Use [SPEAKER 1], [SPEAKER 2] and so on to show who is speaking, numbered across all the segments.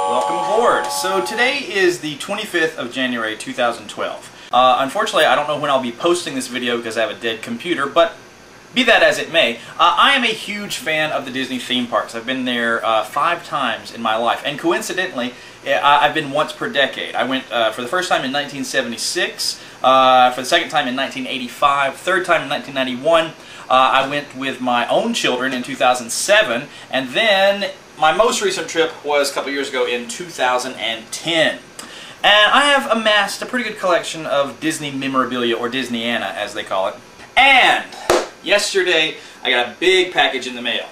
[SPEAKER 1] Welcome aboard. So today is the 25th of January 2012. Unfortunately, I don't know when I'll be posting this video because I have a dead computer, but be that as it may, I am a huge fan of the Disney theme parks. I've been there 5 times in my life, and coincidentally, I've been once per decade. I went for the first time in 1976, for the second time in 1985, third time in 1991. I went with my own children in 2007, and then my most recent trip was a couple years ago in 2010. And I have amassed a pretty good collection of Disney memorabilia, or Disneyana as they call it. And yesterday I got a big package in the mail.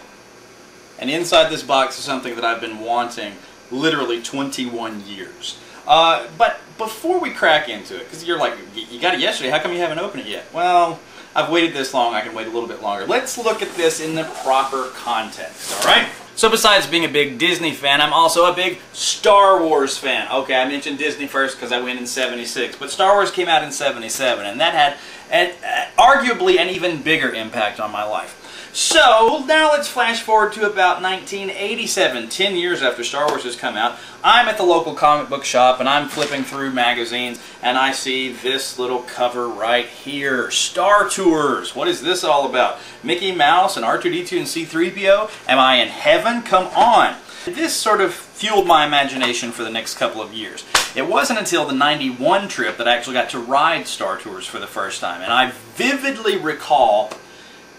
[SPEAKER 1] And inside this box is something that I've been wanting literally 21 years. But before we crack into it, because you're like, you got it yesterday, how come you haven't opened it yet? Well, I've waited this long, I can wait a little bit longer. Let's look at this in the proper context, alright? So besides being a big Disney fan, I'm also a big Star Wars fan. Okay, I mentioned Disney first because I went in '76, but Star Wars came out in '77, and that had arguably an even bigger impact on my life. So now let's flash forward to about 1987, 10 years after Star Wars has come out. I'm at the local comic book shop and I'm flipping through magazines and I see this little cover right here, Star Tours. What is this all about? Mickey Mouse and R2-D2 and C-3PO? Am I in heaven? Come on. This sort of fueled my imagination for the next couple of years. It wasn't until the '91 trip that I actually got to ride Star Tours for the first time, and I vividly recall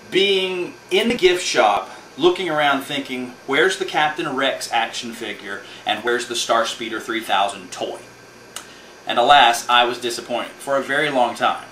[SPEAKER 1] being in the gift shop, looking around thinking, where's the Captain Rex action figure and where's the StarSpeeder 3000 toy? And alas, I was disappointed for a very long time.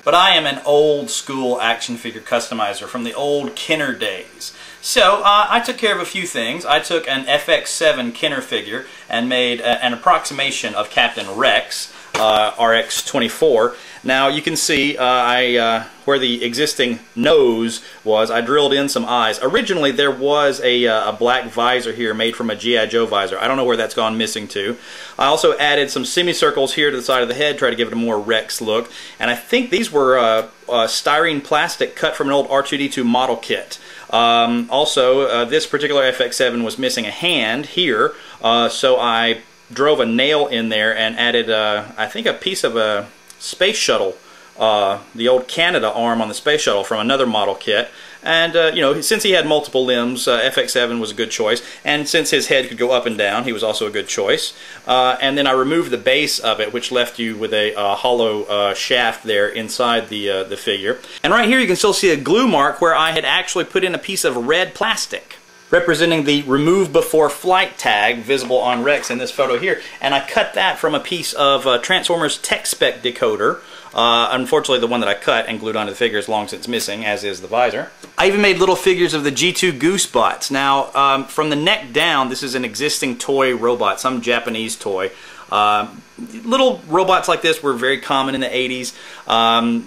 [SPEAKER 1] But I am an old school action figure customizer from the old Kenner days. So I took care of a few things. I took an FX7 Kenner figure and made an approximation of Captain Rex, RX-24. Now you can see where the existing nose was, I drilled in some eyes. Originally there was a black visor here made from a G.I. Joe visor. I don't know where that's gone missing to. I also added some semicircles here to the side of the head, tried to give it a more Rex look. And I think these were styrene plastic cut from an old R2-D2 model kit. Also, this particular FX7 was missing a hand here, so I drove a nail in there and added, I think, a piece of a space shuttle, the old Canada arm on the space shuttle from another model kit. And, you know, since he had multiple limbs, FX7 was a good choice. And since his head could go up and down, he was also a good choice. And then I removed the base of it, which left you with a hollow shaft there inside the figure. And right here you can still see a glue mark where I had actually put in a piece of red plastic representing the remove before flight tag visible on Rex in this photo here. And I cut that from a piece of Transformers Tech Spec decoder. Unfortunately, the one that I cut and glued onto the figure is long since missing, as is the visor. I even made little figures of the G2 Goosebots. Now, from the neck down, this is an existing toy robot, some Japanese toy. Little robots like this were very common in the 80s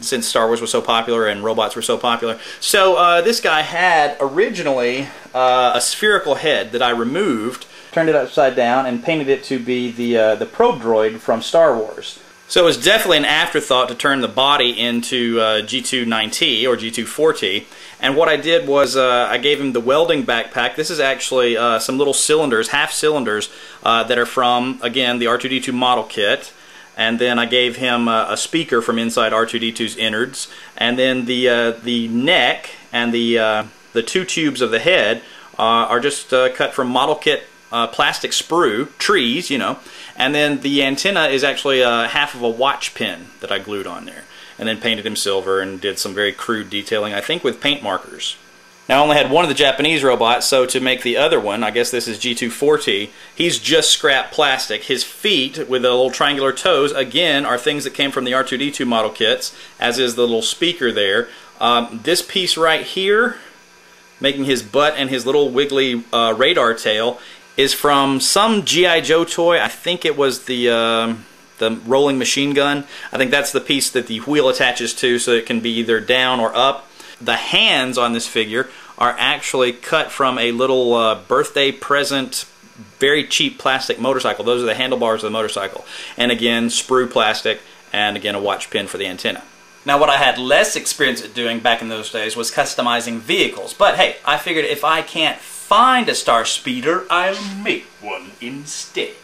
[SPEAKER 1] since Star Wars was so popular and robots were so popular. So this guy had originally a spherical head that I removed, turned it upside down, and painted it to be the probe droid from Star Wars. So it was definitely an afterthought to turn the body into G2-9T or G2-4T. And what I did was I gave him the welding backpack. This is actually some little cylinders, half cylinders, that are from, again, the R2-D2 model kit. And then I gave him a speaker from inside R2-D2's innards. And then the neck and the 2 tubes of the head are just cut from model kit plastic sprue, trees, you know. And then the antenna is actually half of a watch pin that I glued on there. And then painted him silver and did some very crude detailing, I think with paint markers. Now I only had one of the Japanese robots, so to make the other one, I guess this is G2-4T, he's just scrap plastic. His feet with the little triangular toes, again, are things that came from the R2-D2 model kits, as is the little speaker there. This piece right here, making his butt and his little wiggly radar tail, is from some G.I. Joe toy. I think it was the rolling machine gun. I think that's the piece that the wheel attaches to so it can be either down or up. The hands on this figure are actually cut from a little birthday present, very cheap plastic motorcycle. Those are the handlebars of the motorcycle. And again, sprue plastic, and again a watch pin for the antenna. Now what I had less experience at doing back in those days was customizing vehicles. But hey, I figured if I can't find a StarSpeeder, I'll make one instead.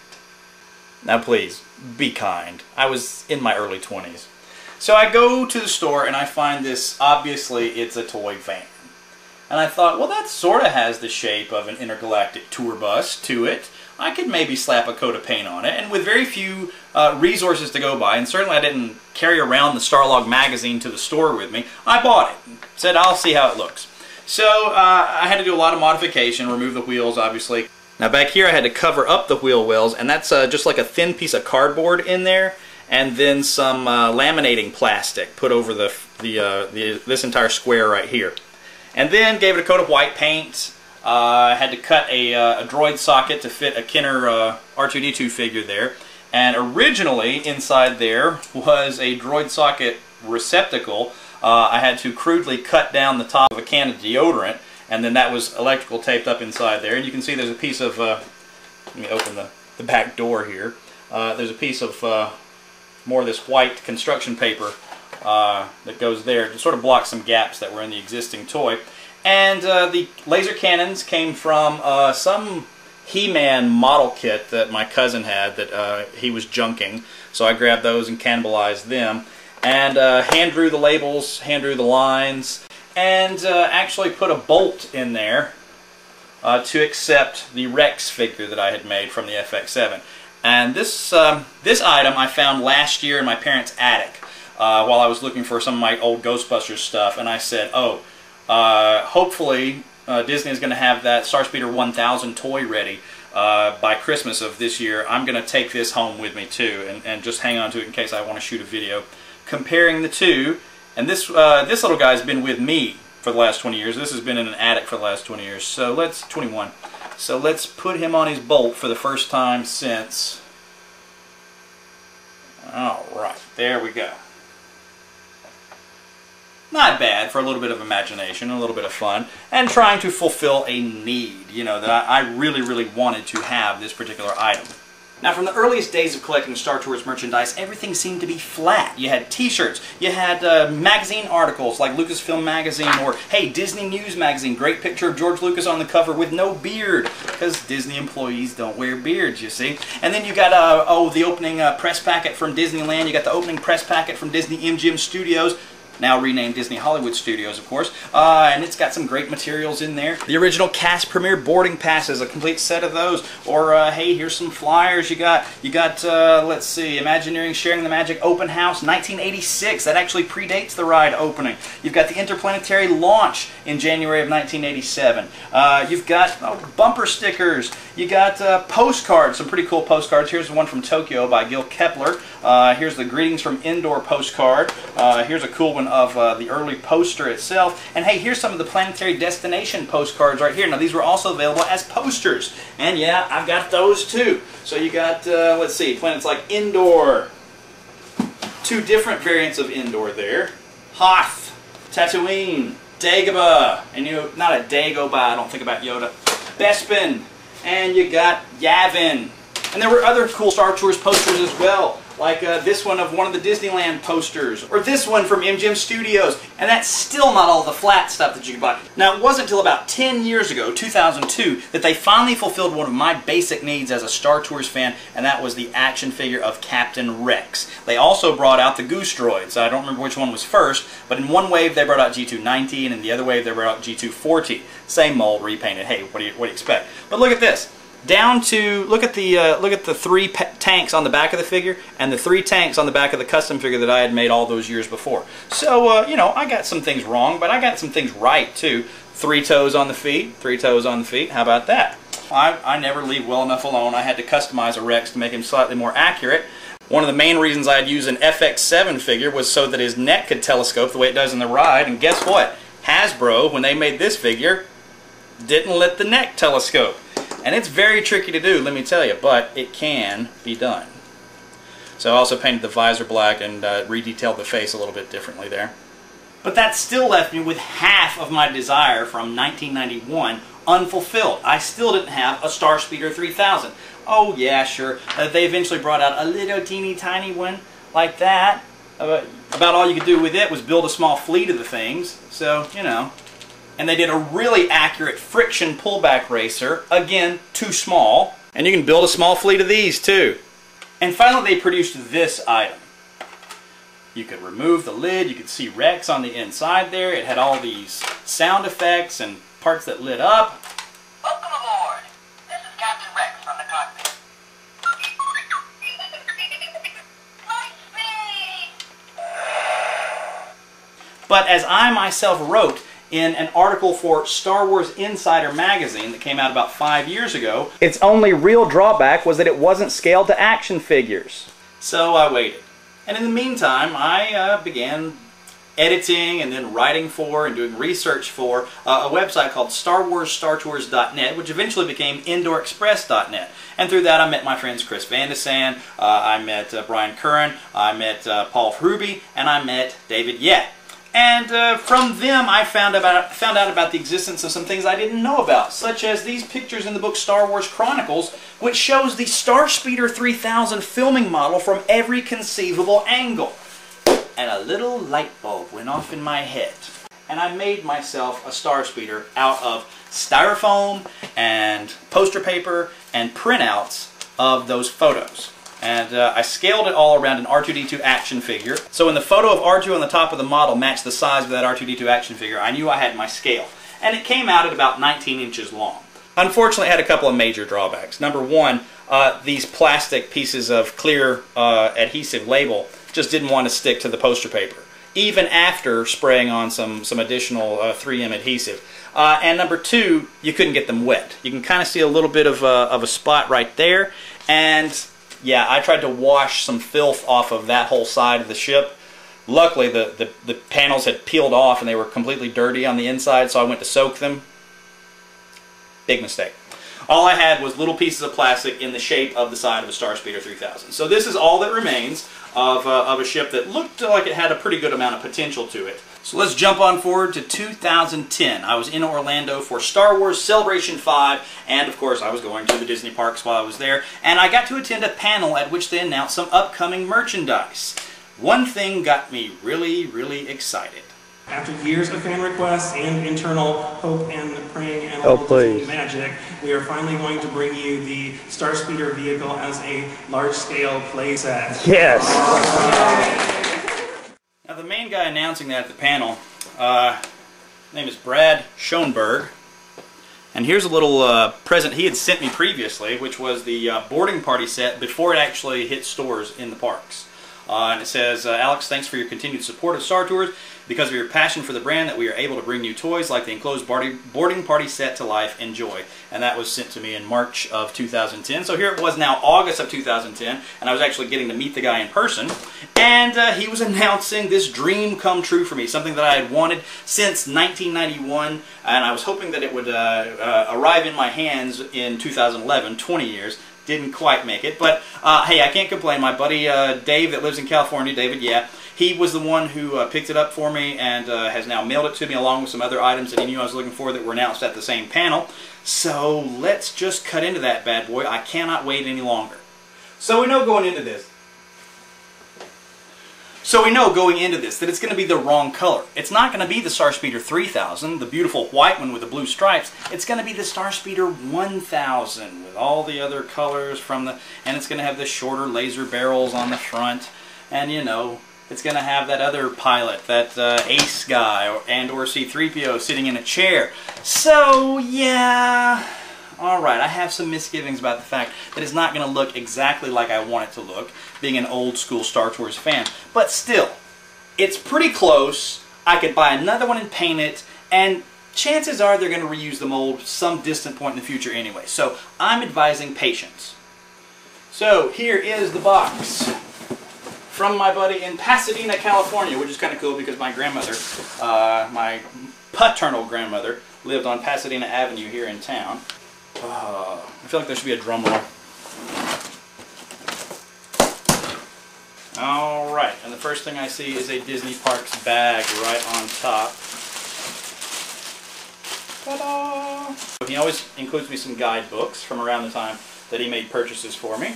[SPEAKER 1] Now please, be kind. I was in my early 20s. So I go to the store and I find this, obviously it's a toy van. And I thought, well, that sort of has the shape of an intergalactic tour bus to it. I could maybe slap a coat of paint on it. And with very few resources to go by, and certainly I didn't carry around the Starlog magazine to the store with me, I bought it. Said, I'll see how it looks. So I had to do a lot of modification, remove the wheels, obviously. Now back here I had to cover up the wheel wells, and that's just like a thin piece of cardboard in there, and then some laminating plastic put over this entire square right here. And then gave it a coat of white paint. I had to cut a droid socket to fit a Kenner R2-D2 figure there. And originally inside there was a droid socket receptacle. I had to crudely cut down the top of a can of deodorant, and then that was electrical taped up inside there. And you can see there's a piece of, let me open the back door here. There's a piece of more of this white construction paper that goes there to sort of block some gaps that were in the existing toy. And the laser cannons came from some He-Man model kit that my cousin had that he was junking. So I grabbed those and cannibalized them. And hand drew the labels, hand drew the lines, and actually put a bolt in there to accept the Rex figure that I had made from the FX7. And this item I found last year in my parents' attic while I was looking for some of my old Ghostbusters stuff, and I said, oh, hopefully Disney is going to have that StarSpeeder 1000 toy ready by Christmas of this year. I'm going to take this home with me too, and just hang on to it in case I want to shoot a video comparing the two. And this little guy's been with me for the last 20 years. This has been in an attic for the last 20 years. So let's 21. So let's put him on his bolt for the first time since. All right, there we go. Not bad for a little bit of imagination, a little bit of fun, and trying to fulfill a need, you know, that I really, really wanted to have this particular item. Now, from the earliest days of collecting Star Tours merchandise, everything seemed to be flat. You had t-shirts, you had magazine articles like Lucasfilm Magazine, or, hey, Disney News Magazine, great picture of George Lucas on the cover with no beard, because Disney employees don't wear beards, you see. And then you got, the opening press packet from Disneyland, you got the opening press packet from Disney MGM Studios, now renamed Disney Hollywood Studios, of course, and it's got some great materials in there. The original cast premiere boarding passes, a complete set of those. Or, hey, here's some flyers. You got, let's see, Imagineering Sharing the Magic Open House, 1986. That actually predates the ride opening. You've got the interplanetary launch in January of 1987. You've got bumper stickers. You got postcards, some pretty cool postcards. Here's the one from Tokyo by Gil Kepler. Here's the Greetings from Indoor postcard. Here's a cool one of the early poster itself. And hey, here's some of the Planetary Destination postcards right here. Now these were also available as posters. And yeah, I've got those too. So you got, let's see, planets like Indoor. Two different variants of Indoor there. Hoth, Tatooine, Dagobah, and not a Dagobah, I don't think about Yoda. Bespin, and you got Yavin. And there were other cool Star Tours posters as well, like this one of one of the Disneyland posters, or this one from MGM Studios, and that's still not all the flat stuff that you can buy. Now, it wasn't until about 10 years ago, 2002, that they finally fulfilled one of my basic needs as a Star Tours fan, and that was the action figure of Captain Rex. They also brought out the Goose Droids. I don't remember which one was first, but in one wave they brought out G290, and in the other wave they brought out G240. Same mold, repainted. Hey, what do you expect? But look at this. Down to, look at the three tanks on the back of the figure and the 3 tanks on the back of the custom figure that I had made all those years before. So, you know, I got some things wrong, but I got some things right too. 3 toes on the feet, 3 toes on the feet. How about that? I never leave well enough alone. I had to customize a Rex to make him slightly more accurate. One of the main reasons I'd use an FX7 figure was so that his neck could telescope the way it does in the ride. And guess what? Hasbro, when they made this figure, didn't let the neck telescope. And it's very tricky to do, let me tell you, but it can be done. So I also painted the visor black and redetailed the face a little bit differently there. But that still left me with half of my desire from 1991 unfulfilled. I still didn't have a StarSpeeder 3000. Oh yeah, sure. They eventually brought out a little teeny tiny one like that. About all you could do with it was build a small fleet of the things. So, you know. And they did a really accurate friction pullback racer. Again, too small. And you can build a small fleet of these too. And finally they produced this item. You could remove the lid, you could see Rex on the inside there. It had all these sound effects and parts that lit up.
[SPEAKER 2] Welcome aboard. This is Captain Rex from the cockpit. Light speed!
[SPEAKER 1] But as I myself wrote in an article for Star Wars Insider magazine that came out about 5 years ago, its only real drawback was that it wasn't scaled to action figures. So I waited. And in the meantime, I began editing and then writing for and doing research for a website called StarWarsStarTours.net, which eventually became IndoorExpress.net. And through that I met my friends Chris Vandesan, I met Brian Curran, I met Paul Hruby, and I met David Yett. And from them I found out about the existence of some things I didn't know about, such as these pictures in the book Star Wars Chronicles, which shows the StarSpeeder 3000 filming model from every conceivable angle. And a little light bulb went off in my head. And I made myself a StarSpeeder out of styrofoam and poster paper and printouts of those photos. And I scaled it all around an R2-D2 action figure. So when the photo of R2 on the top of the model matched the size of that R2-D2 action figure, I knew I had my scale. And it came out at about 19 inches long. Unfortunately, it had a couple of major drawbacks. Number one, these plastic pieces of clear adhesive label just didn't want to stick to the poster paper, even after spraying on some additional 3M adhesive. And number two, you couldn't get them wet. You can kind of see a little bit of a spot right there. And yeah, I tried to wash some filth off of that whole side of the ship. Luckily, the panels had peeled off and they were completely dirty on the inside, so I went to soak them. Big mistake. All I had was little pieces of plastic in the shape of the side of a StarSpeeder 3000. So this is all that remains of a ship that looked like it had a pretty good amount of potential to it. So let's jump on forward to 2010. I was in Orlando for Star Wars Celebration 5, and of course I was going to the Disney parks while I was there, and I got to attend a panel at which they announced some upcoming merchandise. One thing got me really, really excited.
[SPEAKER 3] After years of fan requests and internal hope and praying and all Disney magic, we are finally going to bring you the StarSpeeder vehicle as a large-scale playset.
[SPEAKER 1] Yes! Now the main guy announcing that at the panel, his name is Brad Schoenberg. And here's a little present he had sent me previously, which was the boarding party set before it actually hit stores in the parks. And it says, Alex, thanks for your continued support of Star Tours. Because of your passion for the brand that we are able to bring new toys like the enclosed boarding party set to life. Enjoy. And that was sent to me in March of 2010. So here it was now August of 2010, and I was actually getting to meet the guy in person. And he was announcing this dream come true for me, something that I had wanted since 1991, and I was hoping that it would arrive in my hands in 2011, 20 years. Didn't quite make it, but hey, I can't complain. My buddy Dave that lives in California, David, yeah, he was the one who picked it up for me and has now mailed it to me along with some other items that he knew I was looking for that were announced at the same panel. So let's just cut into that bad boy. I cannot wait any longer. So we know going into this that it's going to be the wrong color. It's not going to be the StarSpeeder 3000, the beautiful white one with the blue stripes. It's going to be the StarSpeeder 1000 with all the other colors and it's going to have the shorter laser barrels on the front, and you know, it's going to have that other pilot, that Ace guy or C-3PO sitting in a chair. So yeah, alright, I have some misgivings about the fact that it's not going to look exactly like I want it to look, being an old school Star Tours fan. But still, it's pretty close. I could buy another one and paint it, and chances are they're going to reuse the mold some distant point in the future anyway. So I'm advising patience. So here is the box from my buddy in Pasadena, California, which is kind of cool because my grandmother, my paternal grandmother, lived on Pasadena Avenue here in town. I feel like there should be a drum roll. Alright, and the first thing I see is a Disney Parks bag right on top. Ta-da! He always includes me some guidebooks from around the time that he made purchases for me.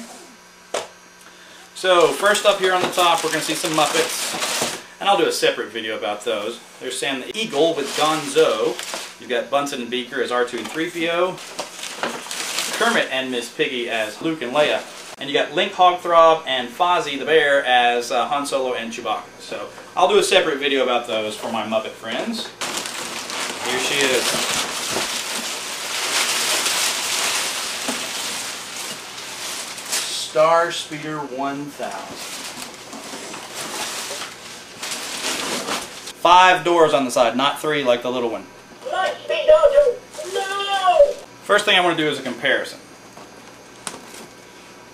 [SPEAKER 1] So, first up here on the top, we're going to see some Muppets. And I'll do a separate video about those. There's Sam the Eagle with Gonzo. You've got Bunsen and Beaker as R2 and 3PO. Kermit and Miss Piggy as Luke and Leia. And you got Link Hogthrob and Fozzie the Bear as Han Solo and Chewbacca. So I'll do a separate video about those for my Muppet friends. Here she is. StarSpeeder 1000. 5 doors on the side, not 3 like the little one.
[SPEAKER 2] No!
[SPEAKER 1] First thing I want to do is a comparison.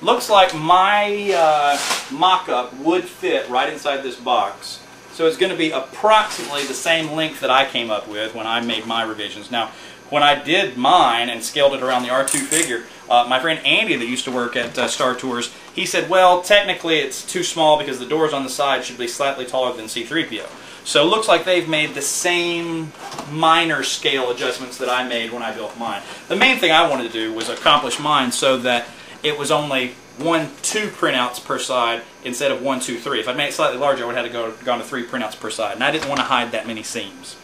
[SPEAKER 1] Looks like my mock-up would fit right inside this box. So it's going to be approximately the same length that I came up with when I made my revisions. Now, when I did mine and scaled it around the R2 figure, my friend Andy that used to work at Star Tours, he said, well, technically it's too small because the doors on the side should be slightly taller than C-3PO. So it looks like they've made the same minor scale adjustments that I made when I built mine. The main thing I wanted to do was accomplish mine so that it was only 1, 2 printouts per side instead of 1, 2, 3. If I'd made it slightly larger, I would have had to gone to 3 printouts per side, and I didn't want to hide that many seams.